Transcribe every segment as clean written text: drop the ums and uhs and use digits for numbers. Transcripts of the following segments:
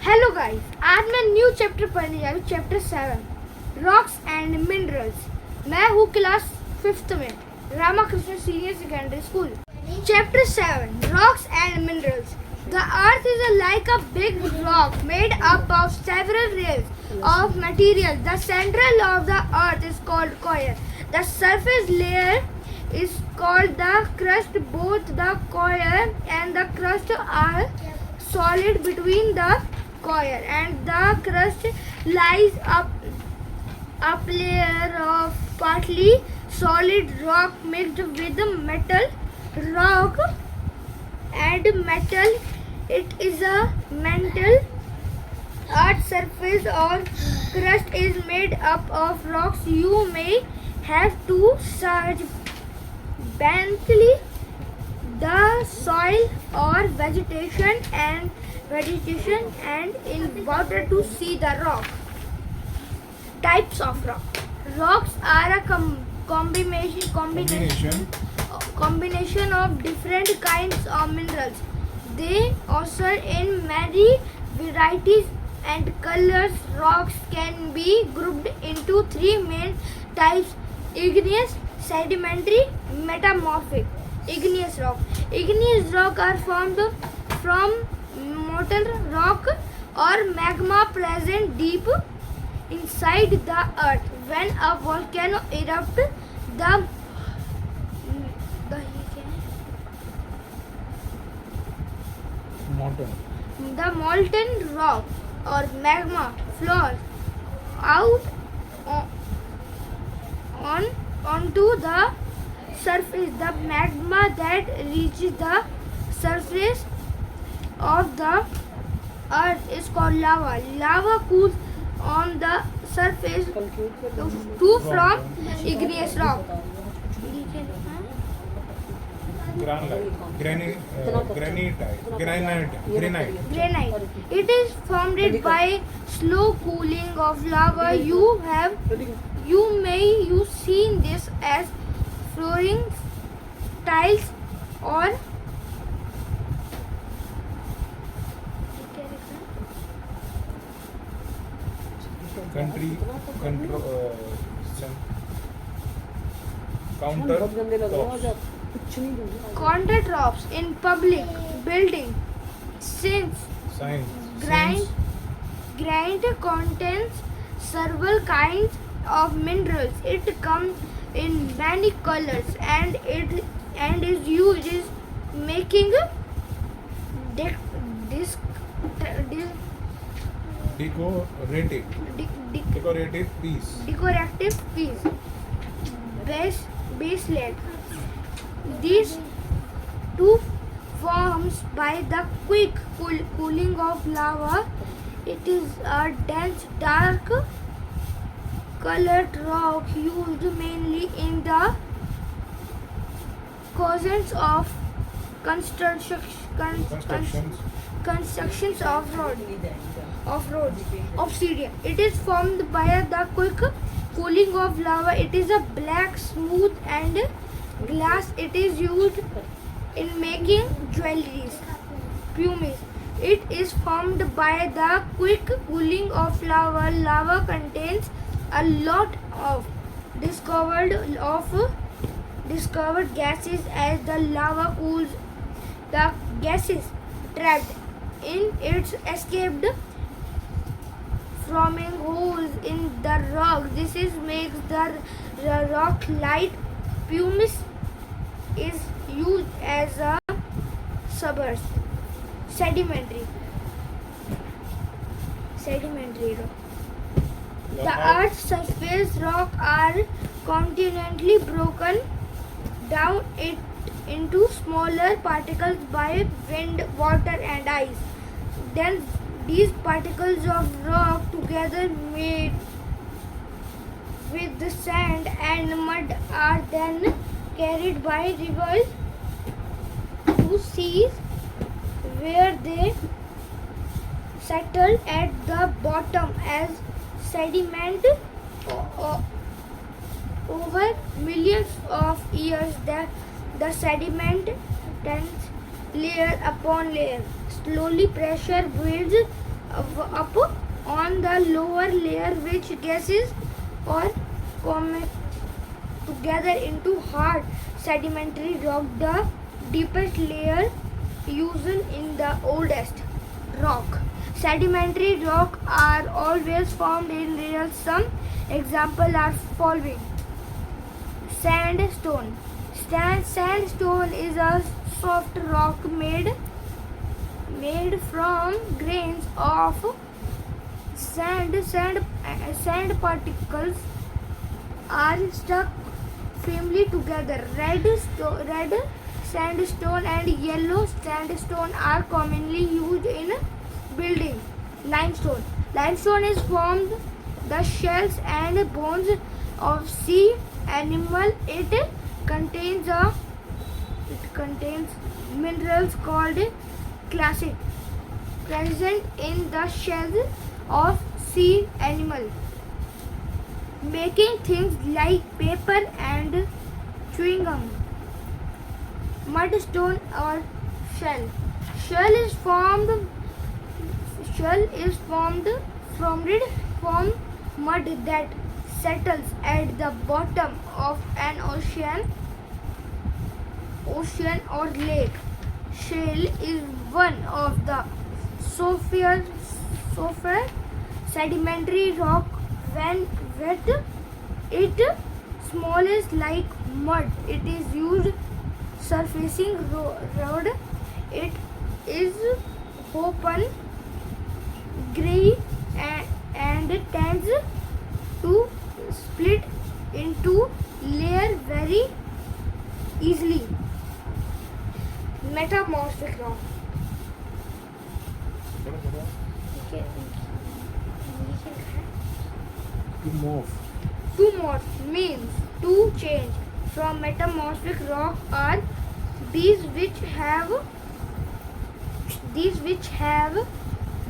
Hello guys, आज मैं new chapter पढ़ने जा रही हूँ, चैप्टर 7 रॉक्स एंड मिनरल्स। मैं हूँ क्लास 5th में, Ramakrishna senior secondary school. Chapter 7 rocks and minerals. The earth is like a big rock made up of several layers of material. The central of the earth is called core. The surface layer is called the crust. Both the core and the crust are solid. Between the core and the crust lies up layer of partly solid rock mixed with metal. Rock and metal, it is a mantle. Earth's surface or crust is made up of rocks. You may have to search Bentley the soil or vegetation and in water to see the rock. Types of rock. Rocks are a combination of different kinds of minerals. They occur in many varieties and colors. Rocks can be grouped into three main types: igneous, sedimentary, metamorphic. Igneous rock. Igneous rock are formed from molten rock or magma present deep inside the earth. When a volcano erupts, the molten rock or magma flows out onto the surface. The magma that reaches the surface of the earth is called lava. Lava cools on the surface to from igneous rock. Granite. Granite. It is formed by slow cooling of lava. You may seen this as flooring, tiles or countertops in public building. Since granite contains several kinds of minerals, it comes in many colors and is used in making Decorative piece. Base layer. These two forms by the quick cooling of lava. It is a dense, dark colored rock used mainly in the causes of constructions of roads. Obsidian. It is formed by the quick cooling of lava. It is a black, smooth and glass. It is used in making jewelry. Pumice. It is formed by the quick cooling of lava. Lava contains a lot of discovered gases. As the lava cools, the gases trapped in it escaped, forming holes in the rock. This makes the rock light. Pumice is used as a substance. Sedimentary rock. The earth's surface rock are continually broken down into smaller particles by wind, water and ice. Then these particles of rock together made with the sand and mud are then carried by rivers to seas, where they settle at the bottom as sediment. Over millions of years, the sediment tends layer upon layer. Slowly pressure builds up on the lower layer, which gases or come together into hard sedimentary rock. The deepest layer used in the oldest rock. Sedimentary rock are always found in real. Some examples are following. Sandstone. Sandstone is a soft rock made from grains of sand. Sand particles are stuck firmly together. Red sandstone and yellow sandstone are commonly used in building. Limestone. Limestone is formed the shells and bones of sea animal. It contains minerals called calcite present in the shells of sea animal, making things like paper and chewing gum. Mudstone or shell. Shell is formed from mud that settles at the bottom of an ocean or lake. Shale is one of the softer sedimentary rock. When wet, it smallest like mud. It is used surfacing road. It is open, gray, and tends to split into layer very easily. Metamorphic rock. To morph means to change. From metamorphic rock are these which have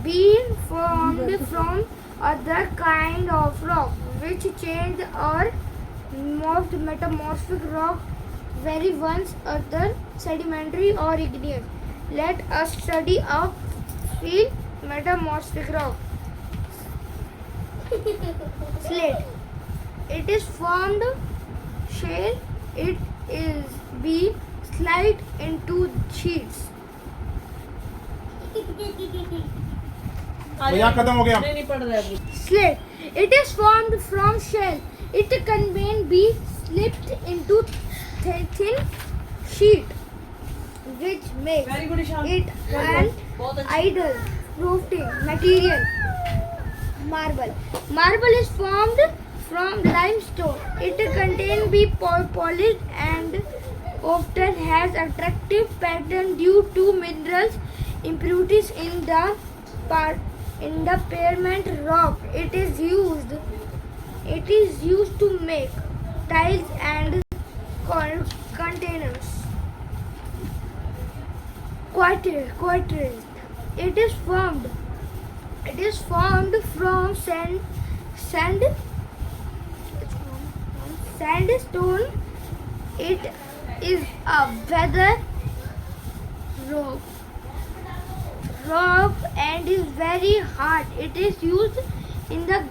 been formed from other kind of rock, which changed or morphed. Metamorphic rock vary once other sedimentary or igneous. Let us study a field metamorphic rock. Slate. It is formed shale. It is be slide into sheets. मजाक खत्म हो गया। नहीं पढ़ रहा है। Slate. It is formed from shell. It can be slipped into thin sheet, which makes Very good, Ishan. it an बहुत अच्छा। ideal roofing material. Marble. Marble is formed from limestone. It can be polished and often has attractive pattern due to minerals impurities in the parent rock. It is used to make tiles and containers. Quartz. It is formed from sandstone. It is a weather rock and is very hard. It is used in the